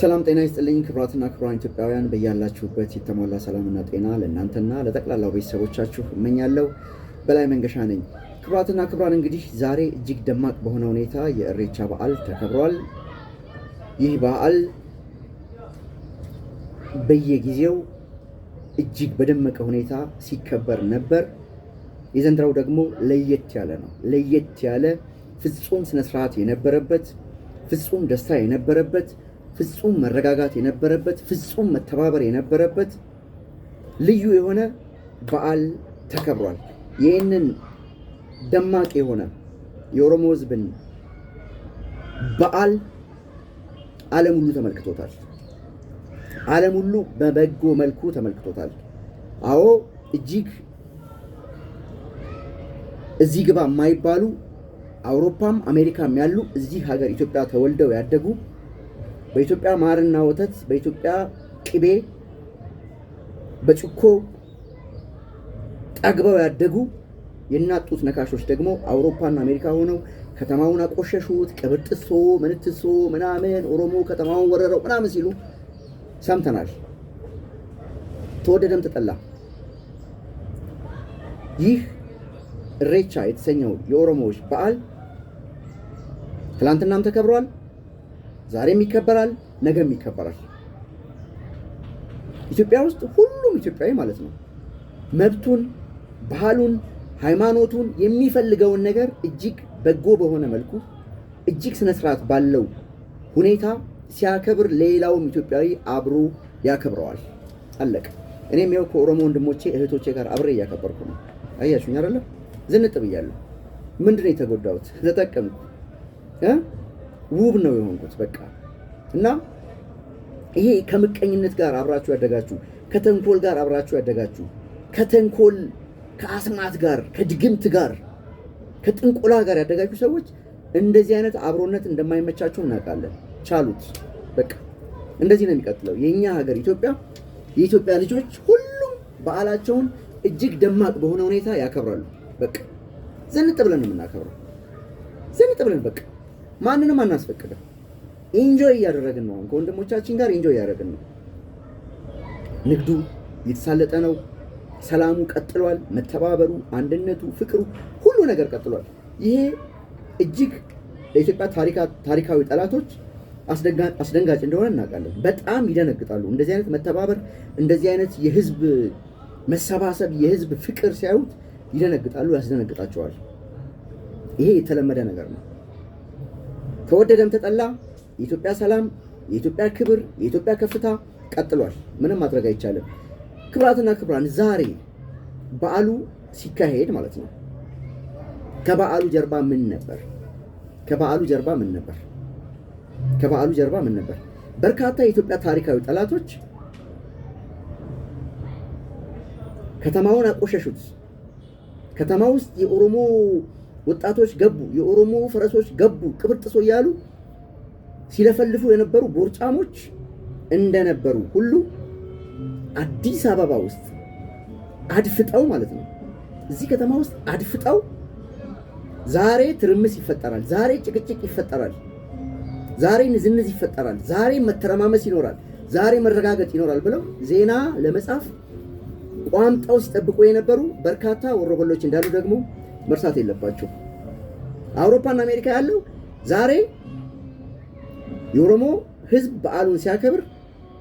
ሰላም ጤና ይስጥልኝ ክብራትና ክብራን ኢትዮጵያውያን በያላችሁበት የተሟላ ሰላምና ጤና ለእናንተና ለጠቅላላው ቤተሰቦቻችሁ እመኛለሁ። በላይ መንገሻ ነኝ። ክብራትና ክብራን እንግዲህ ዛሬ እጅግ ደማቅ በሆነ ሁኔታ የኢሬቻ በዓል ተከብሯል። ይህ በዓል በየጊዜው እጅግ በደመቀ ሁኔታ ሲከበር ነበር። የዘንድሮው ደግሞ ለየት ያለ ነው። ለየት ያለ ፍጹም ስነ ስርዓት የነበረበት፣ ፍጹም ደስታ የነበረበት፣ ፍጹም መረጋጋት የነበረበት፣ ፍጹም መተባበር የነበረበት ልዩ የሆነ በዓል ተከብሯል። ይህንን ደማቅ የሆነ የኦሮሞ ሕዝብን በዓል ዓለም ሁሉ ተመልክቶታል። ዓለም ሁሉ በበጎ መልኩ ተመልክቶታል። አዎ እጅግ እዚህ ግባ የማይባሉ አውሮፓም አሜሪካም ያሉ እዚህ ሀገር ኢትዮጵያ ተወልደው ያደጉ በኢትዮጵያ ማርና ወተት በኢትዮጵያ ቅቤ በጭኮ ጠግበው ያደጉ የናጡት ነካሾች ደግሞ አውሮፓና አሜሪካ ሆነው ከተማውን አቆሸሹት፣ ቅብርጥሶ ምንትሶ ምናምን ኦሮሞ ከተማውን ወረረው ምናምን ሲሉ ሰምተናል። ተወደደም ተጠላ ይህ ኢሬቻ የተሰኘው የኦሮሞዎች በዓል ትላንትናም ተከብሯል፣ ዛሬም ይከበራል፣ ነገም ይከበራል። ኢትዮጵያ ውስጥ ሁሉም ኢትዮጵያዊ ማለት ነው መብቱን፣ ባህሉን፣ ሃይማኖቱን የሚፈልገውን ነገር እጅግ በጎ በሆነ መልኩ እጅግ ስነ ስርዓት ባለው ሁኔታ ሲያከብር ሌላውም ኢትዮጵያዊ አብሮ ያከብረዋል። አለቀ። እኔም ይኸው ከኦሮሞ ወንድሞቼ እህቶቼ ጋር አብሬ እያከበርኩ ነው። አያችሁኝ አይደለ? ዝንጥ ብያለሁ። ምንድን ነው የተጎዳሁት? ተጠቀምኩ። ውብ ነው የሆንኩት በቃ። እና ይሄ ከምቀኝነት ጋር አብራችሁ ያደጋችሁ፣ ከተንኮል ጋር አብራችሁ ያደጋችሁ፣ ከተንኮል ከአስማት ጋር ከድግምት ጋር ከጥንቆላ ጋር ያደጋችሁ ሰዎች እንደዚህ አይነት አብሮነት እንደማይመቻችሁ እናውቃለን። ቻሉት በቃ። እንደዚህ ነው የሚቀጥለው። የኛ ሀገር ኢትዮጵያ፣ የኢትዮጵያ ልጆች ሁሉም በዓላቸውን እጅግ ደማቅ በሆነ ሁኔታ ያከብራሉ። በቃ ዘንጥ ብለን ነው የምናከብረው። ዘንጥ ብለን በቃ ማንንም አናስፈቅድም። ኢንጆይ እያደረግን ነው። ከወንድሞቻችን ጋር ኢንጆይ እያደረግን ነው። ንግዱ እየተሳለጠ ነው። ሰላሙ ቀጥሏል። መተባበሩ፣ አንድነቱ፣ ፍቅሩ ሁሉ ነገር ቀጥሏል። ይሄ እጅግ ለኢትዮጵያ ታሪካዊ ጠላቶች አስደንጋጭ እንደሆነ እናውቃለን። በጣም ይደነግጣሉ። እንደዚህ አይነት መተባበር፣ እንደዚህ አይነት የህዝብ መሰባሰብ፣ የህዝብ ፍቅር ሲያዩት ይደነግጣሉ፣ ያስደነግጣቸዋል። ይሄ የተለመደ ነገር ነው። ተወደደም ተጠላ የኢትዮጵያ ሰላም፣ የኢትዮጵያ ክብር፣ የኢትዮጵያ ከፍታ ቀጥሏል። ምንም ማድረግ አይቻልም። ክብራትና ክብራን ዛሬ በዓሉ ሲካሄድ ማለት ነው ከበዓሉ ጀርባ ምን ነበር? ከበዓሉ ጀርባ ምን ነበር? ከበዓሉ ጀርባ ምን ነበር? በርካታ የኢትዮጵያ ታሪካዊ ጠላቶች ከተማውን አቆሸሹት። ከተማ ውስጥ የኦሮሞ ወጣቶች ገቡ፣ የኦሮሞ ፈረሶች ገቡ፣ ቅብርጥሶ እያሉ ሲለፈልፉ የነበሩ ቦርጫሞች እንደነበሩ ሁሉ አዲስ አበባ ውስጥ አድፍጠው ማለት ነው እዚህ ከተማ ውስጥ አድፍጠው ዛሬ ትርምስ ይፈጠራል፣ ዛሬ ጭቅጭቅ ይፈጠራል፣ ዛሬ ንዝንዝ ይፈጠራል፣ ዛሬ መተረማመስ ይኖራል፣ ዛሬ መረጋገጥ ይኖራል ብለው ዜና ለመጻፍ ቋምጠው ሲጠብቁ የነበሩ በርካታ ወሮበሎች እንዳሉ ደግሞ መርሳት የለባቸው። አውሮፓና አሜሪካ ያለው ዛሬ የኦሮሞ ሕዝብ በዓሉን ሲያከብር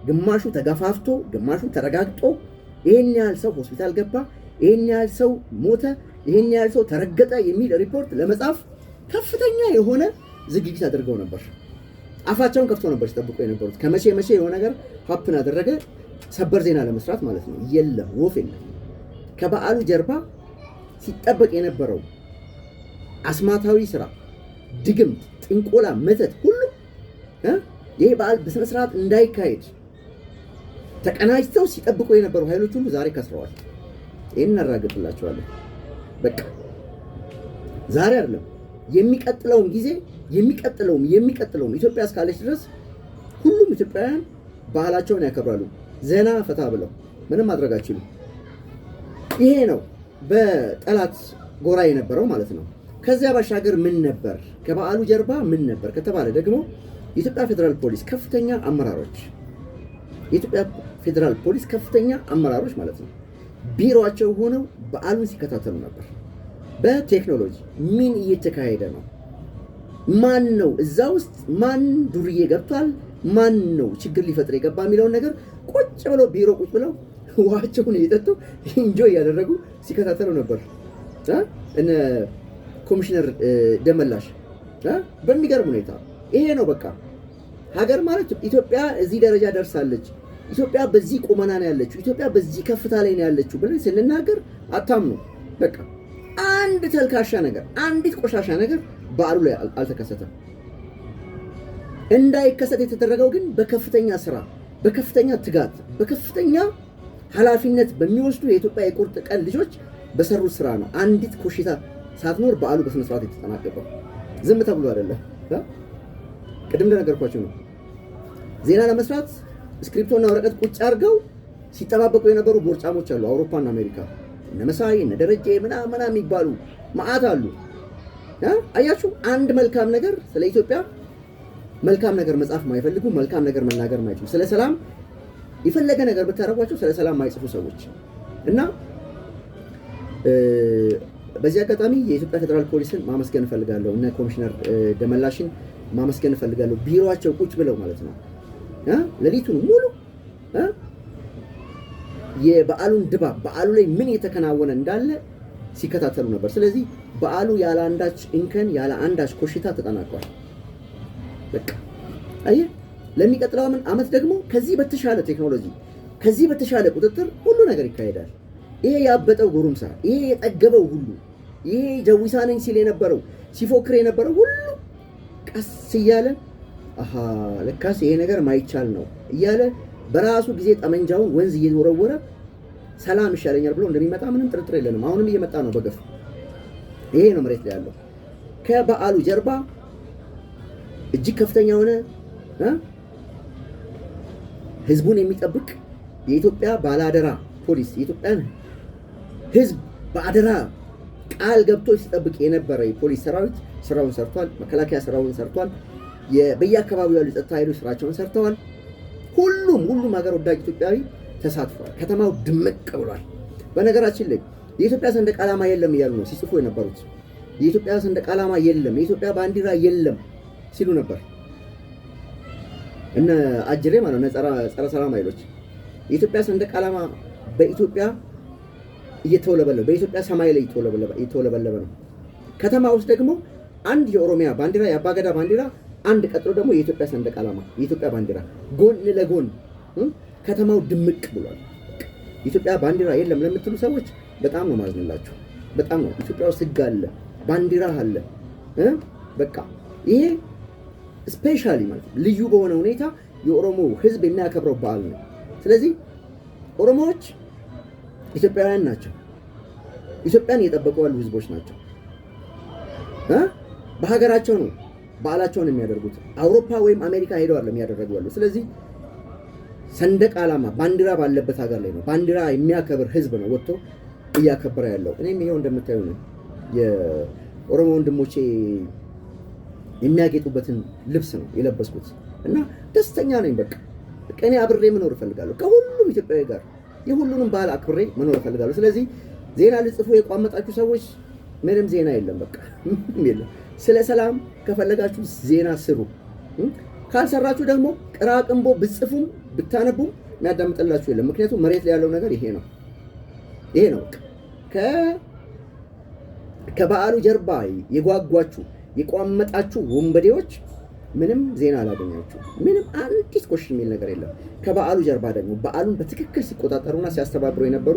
ግማሹ ተገፋፍቶ ግማሹ ተረጋግጦ ይሄን ያህል ሰው ሆስፒታል ገባ፣ ይሄን ያህል ሰው ሞተ፣ ይሄን ያህል ሰው ተረገጠ የሚል ሪፖርት ለመጻፍ ከፍተኛ የሆነ ዝግጅት አድርገው ነበር። አፋቸውን ከፍቶ ነበር ሲጠብቁ የነበሩት። ከመቼ የሆነ ነገር ሀፕን አደረገ ሰበር ዜና ለመስራት ማለት ነው። የለም ወፍ የለም። ከበዓሉ ጀርባ ሲጠበቅ የነበረው አስማታዊ ስራ፣ ድግምት፣ ጥንቆላ፣ መተት ሁሉ ይሄ በዓል በስነ ስርዓት እንዳይካሄድ ተቀናጅተው ሲጠብቁ የነበሩ ኃይሎች ሁሉ ዛሬ ከስረዋል። ይሄን እናራግጥላቸዋለን። በቃ ዛሬ አይደለም የሚቀጥለውም ጊዜ የሚቀጥለውም ኢትዮጵያ እስካለች ድረስ ሁሉም ኢትዮጵያውያን ባህላቸውን ያከብራሉ። ዘና ፈታ ብለው ምንም ማድረግ አይችሉም። ይሄ ነው በጠላት ጎራ የነበረው ማለት ነው። ከዚያ ባሻገር ምን ነበር? ከበዓሉ ጀርባ ምን ነበር ከተባለ ደግሞ የኢትዮጵያ ፌዴራል ፖሊስ ከፍተኛ አመራሮች ማለት ነው ቢሮአቸው ሆነው በዓሉን ሲከታተሉ ነበር። በቴክኖሎጂ ምን እየተካሄደ ነው? ማን ነው እዛ ውስጥ ማን ዱርዬ ገብቷል? ማን ነው ችግር ሊፈጥር የገባ የሚለውን ነገር ቁጭ ብለው ቢሮ ቁጭ ብለው ውሃቸውን እየጠጡ ኢንጆይ እያደረጉ ሲከታተሉ ነበር። እነ ኮሚሽነር ደመላሽ በሚገርም ሁኔታ ይሄ ነው በቃ ሀገር ማለት ኢትዮጵያ እዚህ ደረጃ ደርሳለች፣ ኢትዮጵያ በዚህ ቁመና ነው ያለችው፣ ኢትዮጵያ በዚህ ከፍታ ላይ ነው ያለችው ብለን ስንናገር አታምኑ። በቃ አንድ ተልካሻ ነገር፣ አንዲት ቆሻሻ ነገር በዓሉ ላይ አልተከሰተም። እንዳይከሰት የተደረገው ግን በከፍተኛ ስራ፣ በከፍተኛ ትጋት፣ በከፍተኛ ኃላፊነት በሚወስዱ የኢትዮጵያ የቁርጥ ቀን ልጆች በሰሩት ስራ ነው። አንዲት ኮሽታ ሳትኖር በዓሉ በስነ ስርዓት የተጠናቀቀው ዝም ተብሎ አይደለም። ቅድም እንደነገርኳቸው ነው። ዜና ለመስራት ስክሪፕቶና ወረቀት ቁጭ አድርገው ሲጠባበቁ የነበሩ ቦርጫሞች አሉ። አውሮፓና አሜሪካ እነ መሳይ እነ ደረጀ ምናምን የሚባሉ መዓት አሉ። አያችሁ፣ አንድ መልካም ነገር ስለ ኢትዮጵያ መልካም ነገር መጻፍ ማይፈልጉ፣ መልካም ነገር መናገር ማይችሉ፣ ስለ ሰላም የፈለገ ነገር ብታረጓቸው ስለ ሰላም ማይጽፉ ሰዎች እና በዚህ አጋጣሚ የኢትዮጵያ ፌዴራል ፖሊስን ማመስገን እፈልጋለሁ። እነ ኮሚሽነር ደመላሽን ማመስገን እፈልጋለሁ። ቢሮአቸው ቁጭ ብለው ማለት ነው ሌሊቱን ሙሉ የበዓሉን ድባብ በዓሉ ላይ ምን የተከናወነ እንዳለ ሲከታተሉ ነበር። ስለዚህ በዓሉ ያለ አንዳች እንከን ያለ አንዳች ኮሽታ ተጠናቋል። በቃ አየህ፣ ለሚቀጥለው ዓመት ደግሞ ከዚህ በተሻለ ቴክኖሎጂ ከዚህ በተሻለ ቁጥጥር ሁሉ ነገር ይካሄዳል። ይሄ ያበጠው ጉሩምሳ፣ ይሄ የጠገበው ሁሉ፣ ይሄ ጀዊሳ ነኝ ሲል የነበረው ሲፎክር የነበረው ሁሉ ቀስ እያለ አሃ ለካስ ይሄ ነገር ማይቻል ነው እያለ በራሱ ጊዜ ጠመንጃውን ወንዝ እየወረወረ ሰላም ይሻለኛል ብሎ እንደሚመጣ ምንም ጥርጥር የለንም። አሁንም እየመጣ ነው በገፍ። ይሄ ነው መሬት ላይ ያለው። ከበዓሉ ጀርባ እጅግ ከፍተኛ የሆነ ህዝቡን የሚጠብቅ የኢትዮጵያ ባለአደራ ፖሊስ የኢትዮጵያን ህዝብ በአደራ ቃል ገብቶ ሲጠብቅ የነበረ የፖሊስ ሰራዊት ስራውን ሰርቷል። መከላከያ ስራውን ሰርቷል። በየአካባቢው ያሉ ጸጥታ ኃይሎች ስራቸውን ሰርተዋል። ሁሉም ሀገር ወዳጅ ኢትዮጵያዊ ተሳትፏል። ከተማው ድምቅ ብሏል። በነገራችን ላይ የኢትዮጵያ ሰንደቅ ዓላማ የለም እያሉ ነው ሲጽፉ የነበሩት። የኢትዮጵያ ሰንደቅ ዓላማ የለም፣ የኢትዮጵያ ባንዲራ የለም ሲሉ ነበር እነ አጅሬ ማለት ነው ጸረ ሰላም ኃይሎች። የኢትዮጵያ ሰንደቅ ዓላማ በኢትዮጵያ እየተወለበለበ በኢትዮጵያ ሰማይ ላይ እየተወለበለበ ነው። ከተማ ውስጥ ደግሞ አንድ የኦሮሚያ ባንዲራ የአባገዳ ባንዲራ፣ አንድ ቀጥሎ ደግሞ የኢትዮጵያ ሰንደቅ ዓላማ የኢትዮጵያ ባንዲራ ጎን ለጎን ከተማው ድምቅ ብሏል። የኢትዮጵያ ባንዲራ የለም ለምትሉ ሰዎች በጣም ነው ማዝንላችሁ። በጣም ነው። ኢትዮጵያ ውስጥ ህግ አለ፣ ባንዲራ አለ። በቃ ይሄ ስፔሻሊ ማለት ልዩ በሆነ ሁኔታ የኦሮሞ ህዝብ የሚያከብረው በዓል ነው። ስለዚህ ኦሮሞዎች ኢትዮጵያውያን ናቸው። ኢትዮጵያን እየጠበቁ ያሉ ህዝቦች ናቸው። በሀገራቸው ነው በዓላቸውን የሚያደርጉት። አውሮፓ ወይም አሜሪካ ሄደው አይደለም የሚያደርጉ ያሉ። ስለዚህ ሰንደቅ ዓላማ ባንዲራ ባለበት ሀገር ላይ ነው ባንዲራ የሚያከብር ህዝብ ነው ወጥቶ እያከበረ ያለው። እኔም ይሄው እንደምታዩ ነው የኦሮሞ ወንድሞቼ የሚያጌጡበትን ልብስ ነው የለበስኩት እና ደስተኛ ነኝ። በቃ እኔ አብሬ መኖር እፈልጋለሁ ከሁሉም ኢትዮጵያዊ ጋር የሁሉንም ባህል አክብሬ መኖር እፈልጋለሁ። ስለዚህ ዜና ልጽፉ የቋመጣችሁ ሰዎች ምንም ዜና የለም፣ በቃ የለም። ስለ ሰላም ከፈለጋችሁ ዜና ስሩ፣ ካልሰራችሁ ደግሞ ቅራቅንቦ ብጽፉም ብታነቡም የሚያዳምጥላችሁ የለም። ምክንያቱም መሬት ላይ ያለው ነገር ይሄ ነው። ከበዓሉ ጀርባ የጓጓችሁ የቋመጣችሁ ወንበዴዎች ምንም ዜና አላገኛችሁ። ምንም አንዲት ኮሽ የሚል ነገር የለም። ከበዓሉ ጀርባ ደግሞ በዓሉን በትክክል ሲቆጣጠሩና ሲያስተባብሩ የነበሩ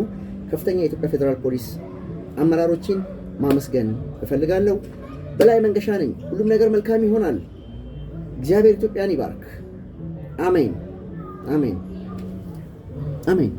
ከፍተኛ የኢትዮጵያ ፌዴራል ፖሊስ አመራሮችን ማመስገን እፈልጋለሁ። በላይ መንገሻ ነኝ። ሁሉም ነገር መልካም ይሆናል። እግዚአብሔር ኢትዮጵያን ይባርክ። አሜን፣ አሜን፣ አሜን።